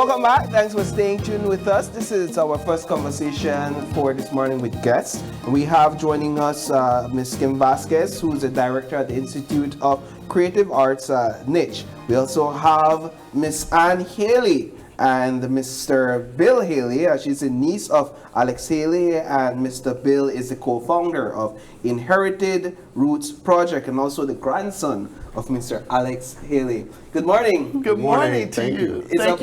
Welcome back. Thanks for staying tuned with us. This is our first conversation for this morning with guests. We have joining us Ms. Kim Vasquez, who's the director at the Institute of Creative Arts, Niche. We also have Miss Anne Haley and Mr. Bill Haley. She's a niece of Alex Haley, and Mr. Bill is the co-founder of Inherited Roots Project and also the grandson of Mr. Alex Haley. Good morning. Good morning to you. It's a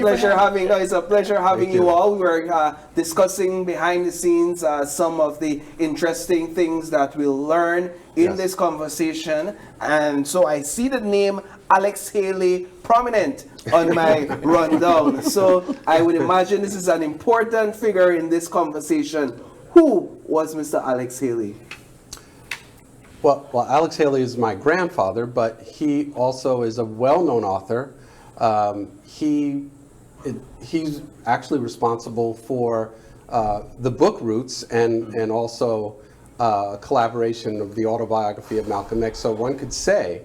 pleasure having you all. We were discussing behind the scenes some of the interesting things that we'll learn in this conversation. And so I see the name Alex Haley prominent on my rundown. So I would imagine this is an important figure in this conversation. Who was Mr. Alex Haley? Well, Alex Haley is my grandfather, but he also is a well-known author. He's actually responsible for the book Roots and also collaboration of the autobiography of Malcolm X. So one could say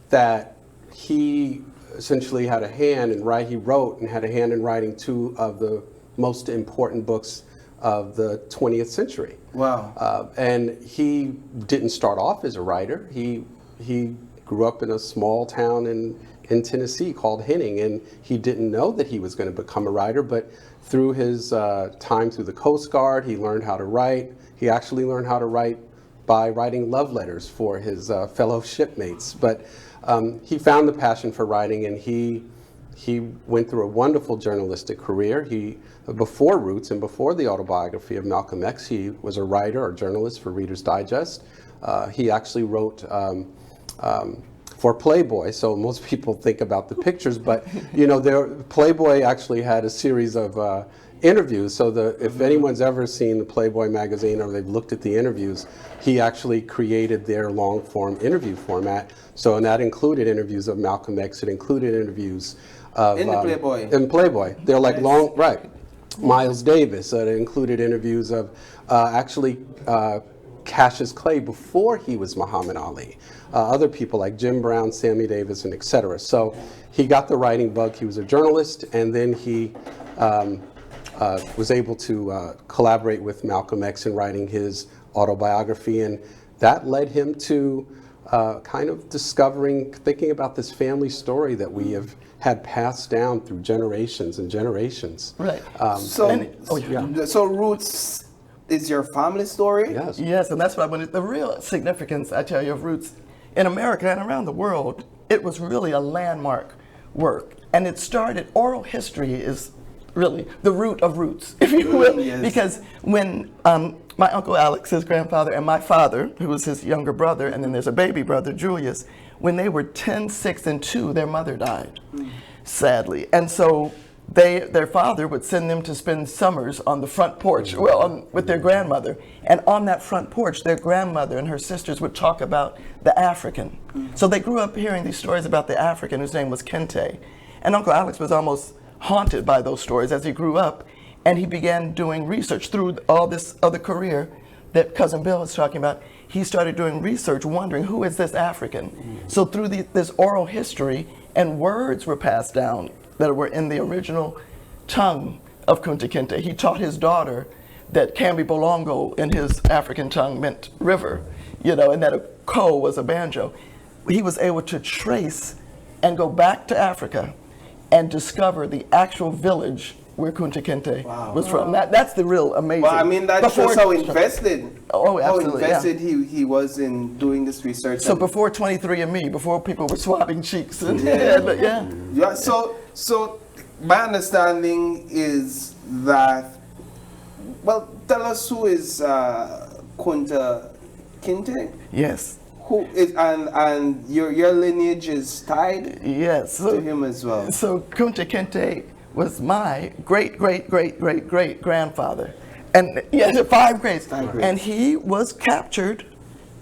that he essentially had a hand in he wrote and had a hand in writing two of the most important books of the 20th century. Wow. And he didn't start off as a writer. He grew up in a small town in Tennessee called Henning, and he didn't know that he was going to become a writer, but through his time through the Coast Guard, he learned how to write. He actually learned how to write by writing love letters for his fellow shipmates. But he found the passion for writing, and he went through a wonderful journalistic career. Before Roots and before the autobiography of Malcolm X, he was a writer or journalist for Reader's Digest. He actually wrote for Playboy, so most people think about the pictures, but Playboy actually had a series of interviews. So if anyone's ever seen the Playboy magazine or they've looked at the interviews, he actually created their long-form interview format. So, and that included interviews of Malcolm X. It included interviews of in the Playboy. In Playboy, they're like long, right? Miles Davis. It included interviews of Cassius Clay before he was Muhammad Ali. Other people like Jim Brown, Sammy Davis, and etc. So he got the writing bug. He was a journalist, and then he was able to collaborate with Malcolm X in writing his autobiography, and that led him to kind of thinking about this family story that we have had passed down through generations and generations. Right. So Roots is your family story? Yes. Yes, and that's what I wanted. The real significance, I tell you, of Roots in America and around the world, it was really a landmark work. And it started, oral history is really the root of Roots, if you will. Yes. Because when my Uncle Alex, his grandfather, and my father, who was his younger brother, and then there's a baby brother, Julius, when they were 10, 6, and 2, their mother died, sadly. And so their father would send them to spend summers on the front porch, with their grandmother. And on that front porch, their grandmother and her sisters would talk about the African. So they grew up hearing these stories about the African, whose name was Kente. And Uncle Alex was almost haunted by those stories as he grew up, and he began doing research through all this other career that Cousin Bill was talking about. He started doing research, wondering, who is this African? So through this oral history, and words were passed down that were in the original tongue of Kunta Kinte. He taught his daughter that Kambi Bolongo in his African tongue meant river, and that a ko was a banjo. He was able to trace and go back to Africa and discover the actual village where Kunta Kinte was from. That's the real amazing. Well, I mean, that shows how invested. How invested he was in doing this research. So before 23andMe, before people were swabbing cheeks, and yeah. So my understanding is that. Well, tell us who is Kunta Kinte. Yes. Who is and your lineage is tied. Yes. To him as well. So Kunta Kinte was my great grandfather, and 5 grades. And he was captured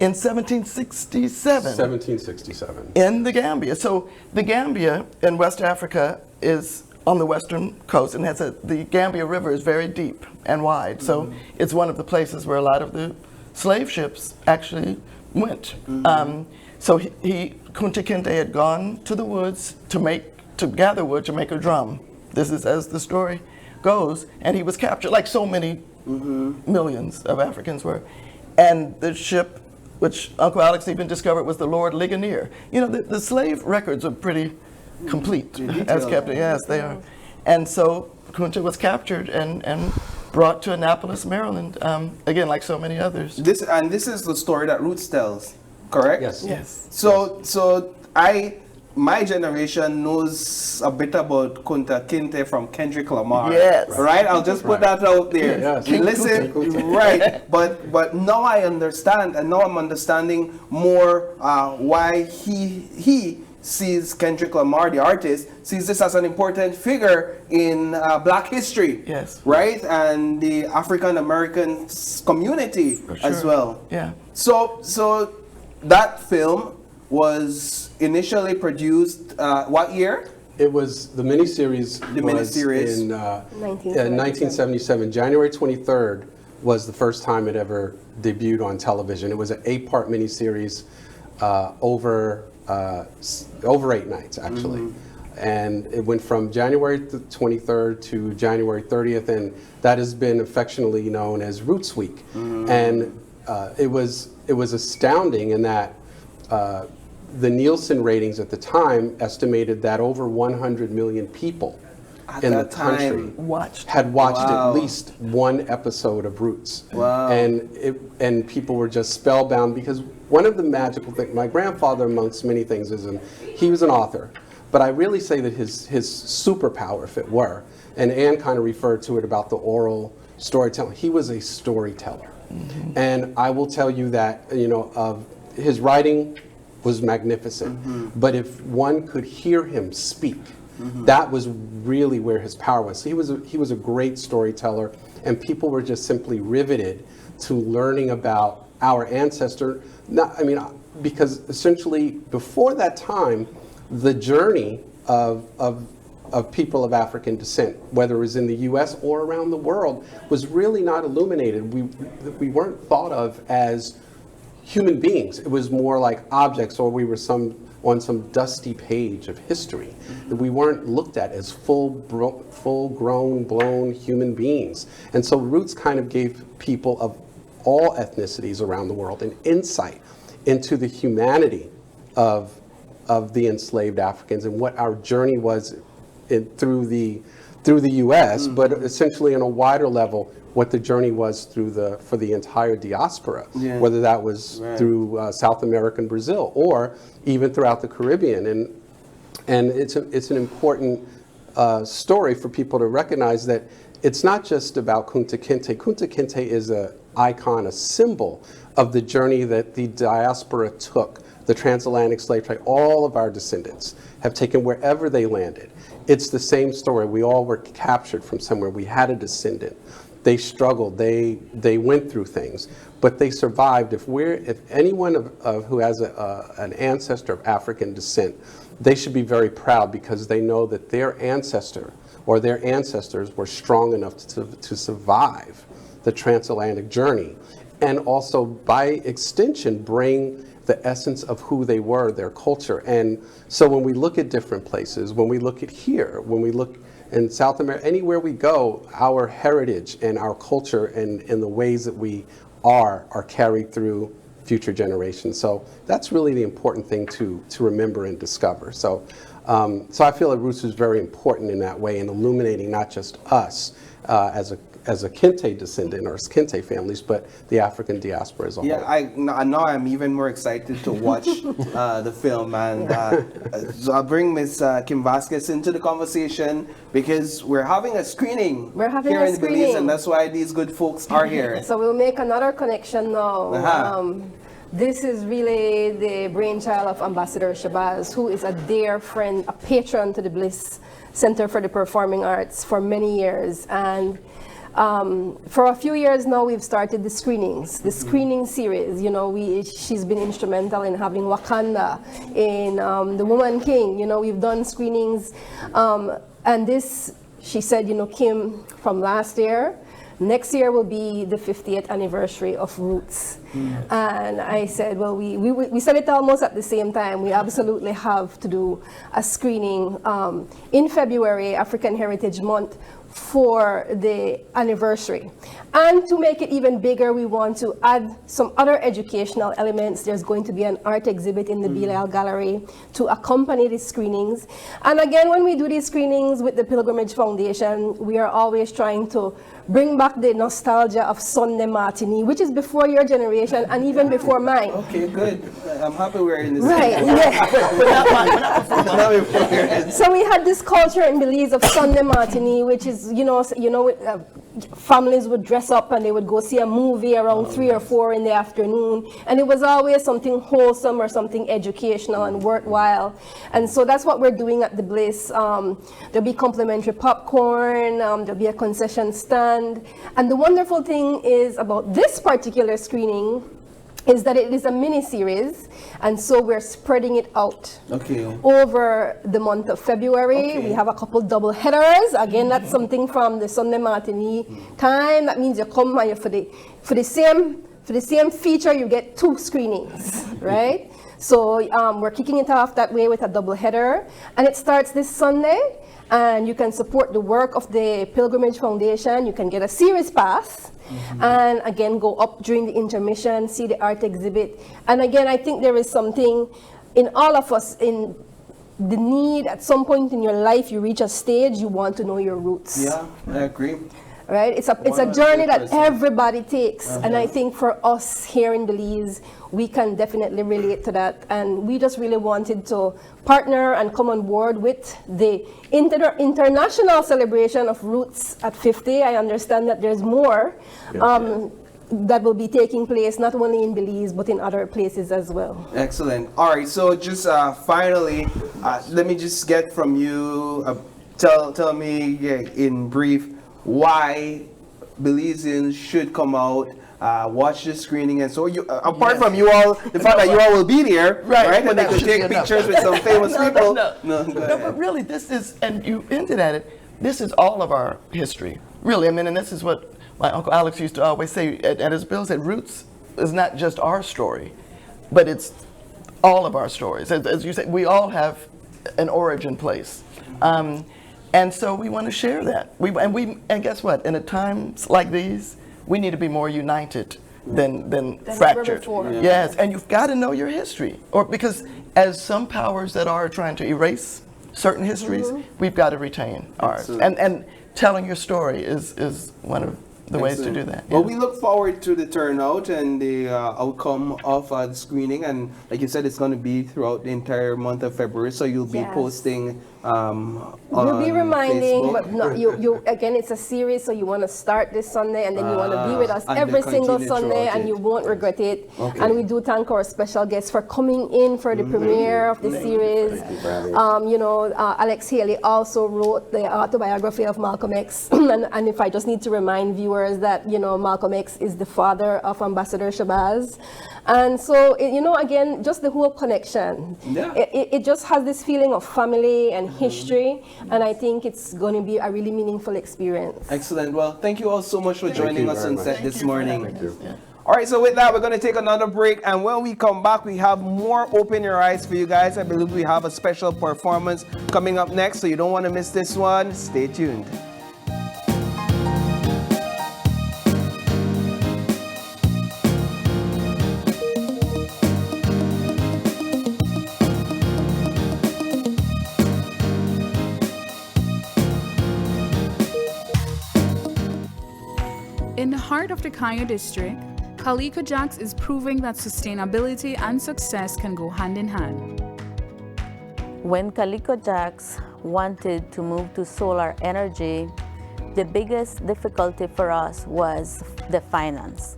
in 1767. 1767. In the Gambia. So the Gambia in West Africa is on the western coast, and the Gambia River is very deep and wide. So it's one of the places where a lot of the slave ships actually went. So Kunta Kinte had gone to the woods to gather wood to make a drum. This is as the story goes. And he was captured, like so many millions of Africans were. And the ship, which Uncle Alex even discovered, was the Lord Ligonier. You know, the slave records are pretty complete as captain. Yes, they are. And so Kunta was captured and brought to Annapolis, Maryland, again, like so many others. This is the story that Roots tells, correct? Yes. Yes. So my generation knows a bit about Kunta Kinte from Kendrick Lamar. Yes. Right? I'll just put that out there. Yes. Listen, right. But now I understand, and now I'm understanding more why he sees Kendrick Lamar, the artist, sees this as an important figure in Black history. Yes. Right? And the African American community as well. Yeah. So that film was initially produced what year? It was the miniseries. The miniseries. In 1977. January 23rd was the first time it ever debuted on television. It was an 8-part miniseries over 8 nights, actually. And it went from January 23rd to January 30th, and that has been affectionately known as Roots Week. And it was astounding in that the Nielsen ratings at the time estimated that over 100 million people in the country had watched at least one episode of Roots. Wow. And people were just spellbound, because one of the magical things, my grandfather, amongst many things, he was an author. But I really say that his superpower, if it were, and Anne kind of referred to it about the oral storytelling, he was a storyteller. And I will tell you that, his writing was magnificent. But if one could hear him speak, that was really where his power was. He was a great storyteller, and people were just simply riveted to learning about our ancestor. Because essentially before that time, the journey of people of African descent, whether it was in the U.S. or around the world, was really not illuminated. We weren't thought of as human beings. It was more like objects, or we were on some dusty page of history. We weren't looked at as full-grown, blown human beings. And so Roots kind of gave people of all ethnicities around the world an insight into the humanity of the enslaved Africans and what our journey was through the U.S., but essentially on a wider level, what the journey was for the entire diaspora, whether that was through South America and Brazil, or even throughout the Caribbean. And it's an important story for people to recognize that it's not just about Kunta Kinte. Kunta Kinte is an icon, a symbol of the journey that the diaspora took. The transatlantic slave trade, all of our descendants have taken wherever they landed. It's the same story. We all were captured from somewhere. We had a descendant. They struggled. They went through things, but they survived. If anyone who has an ancestor of African descent, they should be very proud, because they know that their ancestor or their ancestors were strong enough to survive the transatlantic journey, and also by extension bring the essence of who they were, their culture. And so when we look at different places, when we look at here, when we look in South America, anywhere we go, our heritage and our culture and the ways that we are carried through future generations. So that's really the important thing to remember and discover. So I feel that Roots is very important in that way, in illuminating not just us as a Kinte descendant or Kinte families, but the African diaspora as a whole. Yeah, now I'm even more excited to watch the film, and so I'll bring Ms. Kim Vasquez into the conversation, because we're having a screening here in Belize, and that's why these good folks are here. So we'll make another connection now. This is really the brainchild of Ambassador Shabazz, who is a dear friend, a patron to the Bliss Center for the Performing Arts for many years. And for a few years now, we've started the screenings, the screening series. She's been instrumental in having Wakanda, in The Woman King. We've done screenings. And this, she said, Kim, from last year next year will be the 50th anniversary of Roots. And I said, well, we said it almost at the same time. We absolutely have to do a screening in February, African Heritage Month, for the anniversary. And to make it even bigger, we want to add some other educational elements. There's going to be an art exhibit in the Belize Gallery to accompany the screenings. And again, when we do these screenings with the Pilgrimage Foundation, we are always trying to bring back the nostalgia of Sunday matinee, which is before your generation and even before mine. Okay, good. I'm happy we're in this. Right, yeah. So we had this culture in Belize of Sunday matinee, which is, families would dress up and they would go see a movie around 3 or 4 in the afternoon, and it was always something wholesome or something educational and worthwhile. And so that's what we're doing at the Bliss. There'll be complimentary popcorn, there'll be a concession stand, and the wonderful thing is about this particular screening is that it is a mini series, and so we're spreading it out over the month of February. We have a couple double headers. Again, that's something from the Sunday matinee time. That means you come and for the same feature you get 2 screenings, right? So we're kicking it off that way with a double header, and it starts this Sunday. And you can support the work of the Pilgrimage Foundation. You can get a series pass, and again go up during the intermission, see the art exhibit. And again, I think there is something in all of us in the need at some point in your life, you reach a stage, you want to know your roots. Yeah, I agree. Right? It's a journey that everybody takes. And I think for us here in Belize, we can definitely relate to that. And we just really wanted to partner and come on board with the international celebration of Roots at 50. I understand that there's more that will be taking place not only in Belize, but in other places as well. Excellent. All right, so just finally, let me just get from you, tell me in brief, why Belizeans should come out, watch the screening, and so you, apart from you all, the fact that you all will be there, right? And they could take pictures with some famous people. No, but really, this is, and you hinted at it, this is all of our history. Really, I mean, and this is what my Uncle Alex used to always say at his bills, that Roots is not just our story, but it's all of our stories. As you said, we all have an origin place. And so we want to share that. And guess what? In times like these, we need to be more united than fractured. Yes, and you've got to know your history, or because as some powers that are trying to erase certain histories, we've got to retain ours. And telling your story is one of the ways to do that. Well, we look forward to the turnout and the outcome of the screening, and like you said, it's going to be throughout the entire month of February, so you'll be posting we'll be reminding, Facebook. But not, you again, it's a series, so you want to start this Sunday, and then you want to be with us every single Sunday, and you won't regret it. And we do thank our special guests for coming in for the premiere of the series. Alex Haley also wrote the autobiography of Malcolm X, and if I just need to remind viewers that Malcolm X is the father of Ambassador Shabazz. And so, again, just the whole connection. It just has this feeling of family and history, and I think it's going to be a really meaningful experience. Excellent. Well, thank you all so much for joining us on set this morning. Thank you. All right, so with that, we're going to take another break, and when we come back, we have more Open Your Eyes for you guys. I believe we have a special performance coming up next, so you don't want to miss this one. Stay tuned. In the heart of the Kayo district, Calico Jacks is proving that sustainability and success can go hand in hand. When Calico Jacks wanted to move to solar energy, the biggest difficulty for us was the finance.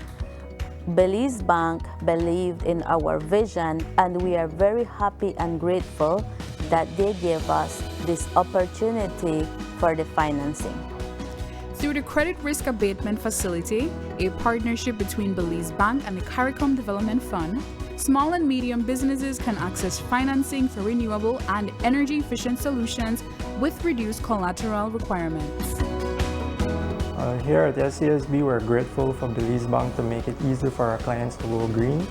Belize Bank believed in our vision, and we are very happy and grateful that they gave us this opportunity for the financing. Through the Credit Risk Abatement Facility, a partnership between Belize Bank and the CARICOM Development Fund, small and medium businesses can access financing for renewable and energy-efficient solutions with reduced collateral requirements. I Here at SCSB, we're grateful for Belize Bank to make it easy for our clients to go green.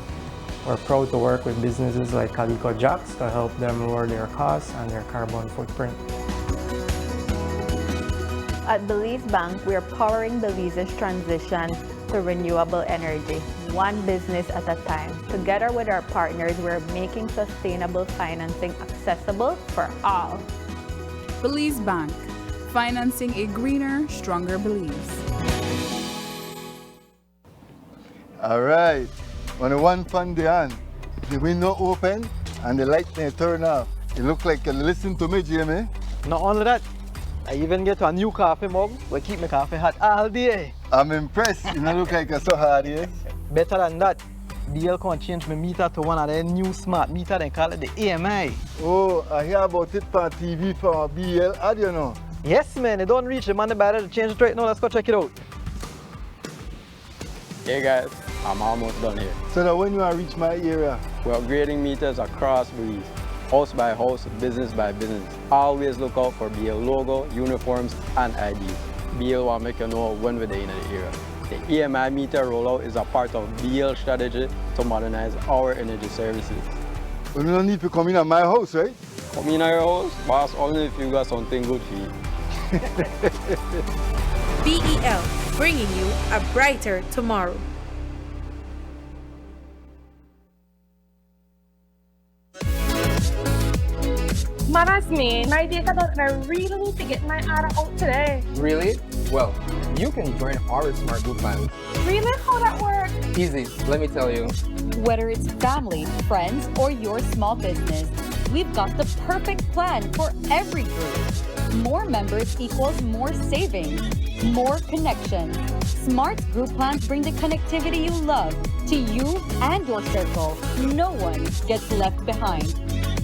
We're proud to work with businesses like Calico Jacks to help them lower their costs and their carbon footprint. At Belize Bank, we are powering Belize's transition to renewable energy, one business at a time. Together with our partners, we're making sustainable financing accessible for all. Belize Bank, financing a greener, stronger Belize. All right, when the one fun day on, the window open and the light may turn off. It look like you listen to me, Jamie. Not only that, I even get a new coffee mug will keep my coffee hot all day. I'm impressed. You don't look like you're so hard, yes? Better than that, DL can change my meter to one of their new smart meter, they call it the AMI. Oh, I hear about it on TV from BL ad, you know. Yes, man, it don't reach the money better to change it right now. Let's go check it out. Hey guys, I'm almost done here. So now when you are reach my area? We're upgrading meters across Belize, house by house, business by business. Always look out for BL logo, uniforms, and IDs. BL will make you know when we're in the area. The EMI meter rollout is a part of BL strategy to modernize our energy services. Well, you don't need to come in at my house, right? Come in at your house, boss, only if you got something good for you. BEL, bringing you a brighter tomorrow. Man, that's me. My data done, and I really need to get my order out today. Really? Well, you can join our smart group plan. Really? How that work? Easy, let me tell you. Whether it's family, friends, or your small business, we've got the perfect plan for every group. More members equals more savings, more connections. Smart group plans bring the connectivity you love to you and your circle. No one gets left behind.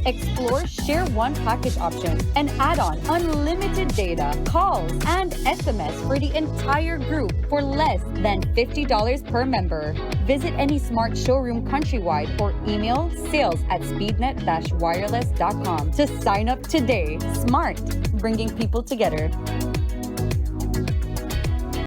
Explore Share One package options and add on unlimited data, calls, and SMS for the entire group for less than $50 per member. Visit any smart showroom countrywide or email sales@speednet-wireless.com to sign up today. Smart, bringing people together.